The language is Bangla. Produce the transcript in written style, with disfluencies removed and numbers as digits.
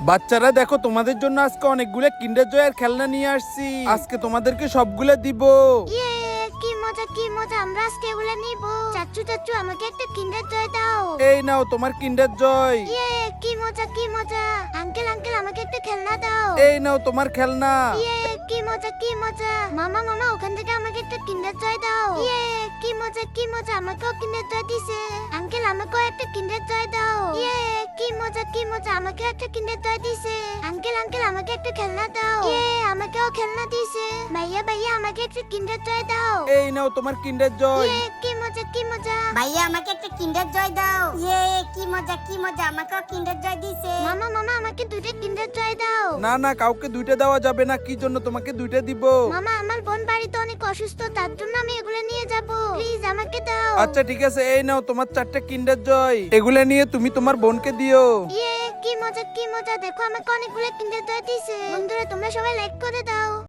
বাচ্চারা দেখো, তোমাদের জন্য আজকে অনেকগুলো কিন্ডার জয়ের খেলনা নিয়ে আসছি। আজকে তোমাদেরকে সবগুলো দিব। ইয়ে, কি মজা কি মজা, আমরা আজকে এগুলো নিব। চাচু চাচু আমাকে একটা কিন্ডার জয় দাও। এই নাও তোমার কিন্ডার জয়। ইয়ে, কি মজা কি মজা। আঙ্কেল আঙ্কেল আমাকে একটা খেলনা দাও। এই নাও তোমার খেলনা। ইয়ে, কি মজা কি মজা। মামা মামা ওখান থেকে আমাকে একটা কিন্ডার জয় দাও। ইয়ে, কি মজা কি মজা, আমাকেও কিন্ডার জয় দিছে। আঙ্কেল আমাকেও একটা কিন্ডার জয় দাও। ইয়ে, কি মজা কি মজা, আমাকে একটা কিন্ডার জয় দিছে। আঙ্কেল আঙ্কেল আমাকে একটা খেলনা দাও। ইয়ে, আমাকেও খেলনা দিছে। ভাইয়া ভাইয়া আমাকে একটা কিন্ডার জয় দাও। এই নাও তোমার কিন্ডার জয়। ইয়ে, কি মজা কি মজা। ভাইয়া আমাকে একটা কিন্ডার জয় দাও। ইয়ে, কি মজা, আমাকেও কিন্ডার জয় দিছে। মামা মামা আমাকে দুইটা কিন্ডার জয় দাও। না না, কাউকে দুইটা দেওয়া যাবে না। কি জন্য তোমাকে দুইটা দিব? মামা আমার বোন বাড়িতে অনেক অসুস্থ, তার জন্য আমি এগুলো নিয়ে যাব। প্লিজ আমাকে দাও। আচ্ছা ঠিক আছে, এই নাও তোমার 4টা কিন্ডার জয়। এগুলা নিয়ে তুমি তোমার বোনকে দিও। ইয়ে, কি মজা কি মজা, দেখো আমাকে অনেকগুলো কিন্ডার জয় দিছে। বন্ধুরা তোমরা সবাই লাইক করে দাও।